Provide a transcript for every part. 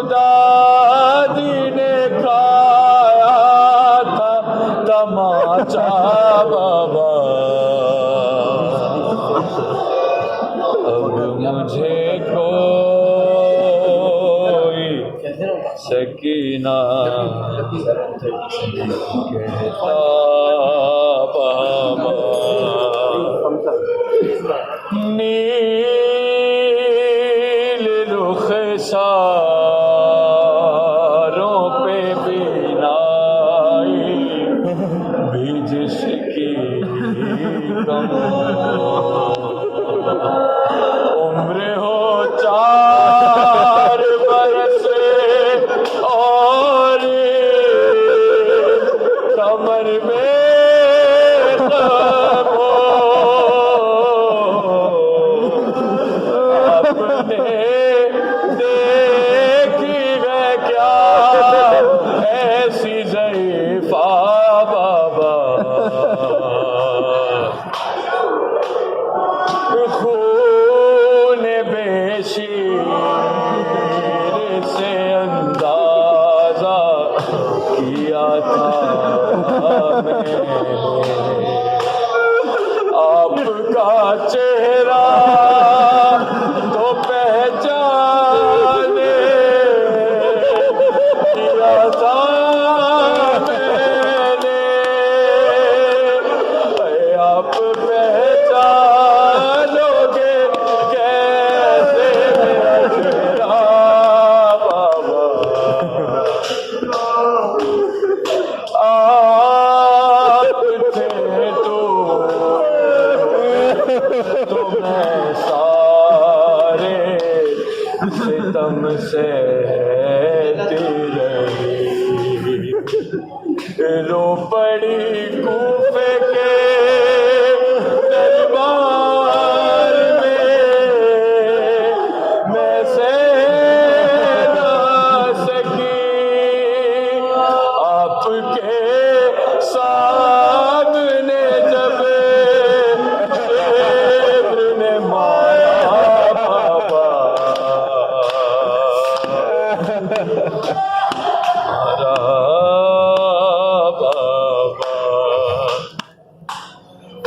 दादी ने खाया था तमाचा बाबा, अब मुझे कोई सकीना कहता बाबा। नील रुख सारों पे बीनाई भी जिसकी कम, उम्र हो 4 बरस और कमर में दम हो, अपने देखी है क्या ऐसी ज़ईफ़ा बाबा, खून बेशीर से अंदाज़ा किया था मैंने, आपका चेहरा तो पहचाने किया था मैंने, आप पहचानोगे कैसे मेरा चेहरा बाबा। आप थे तो मैं सारे सितम सहती रही, रो पड़ी कूफे के दरबार में, मैं सह ना सकी आपके सामने जब शेर ने मारा बाबा, मारा बाबा।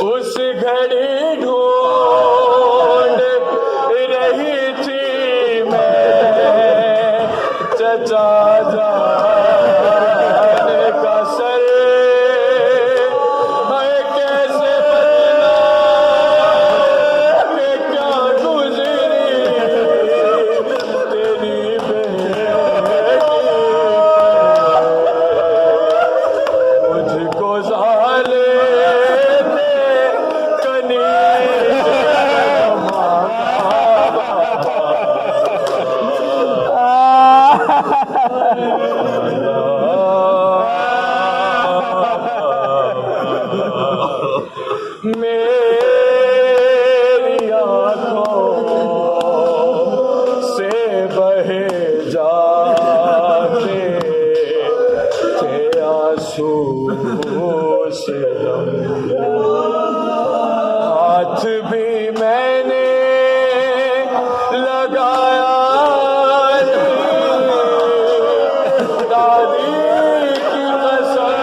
उस घड़ी ढूंढ रही थी मैं चचा जान का सर, है कैसे बदला कि क्या गुजरी तेरी बेटी, मुझको ज़ाले मेरी आँखों से बहे जाते थे आंसू से दम, हाथ भी मैंने लगाया दादी की कसम,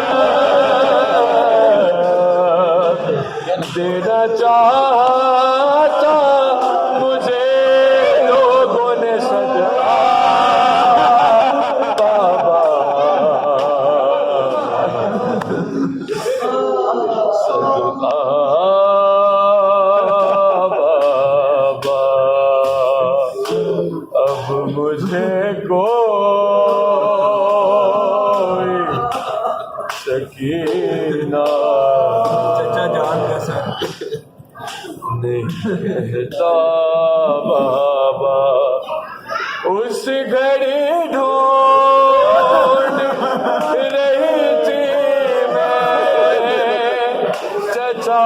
देना चाहता मुझे लोगों ने सदका बाबा, सदका बाबा। अब मुझे कोई सकीना चचा जान का सर नहीं कहता बाबा। उस घड़ी ढूंढ रही थी मैं चचा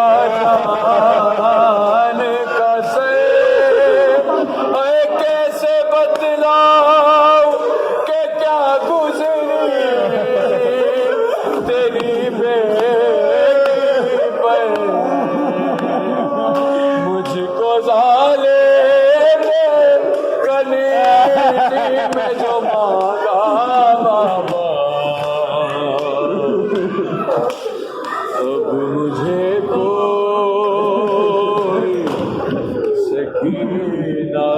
जान का सर, कैसे बदलाऊं कि क्या गुजरी तेरी बेटी पर, मुझको ज़ाले ने कली में जो मांगा बाबा, अब मुझे कोई सकीना।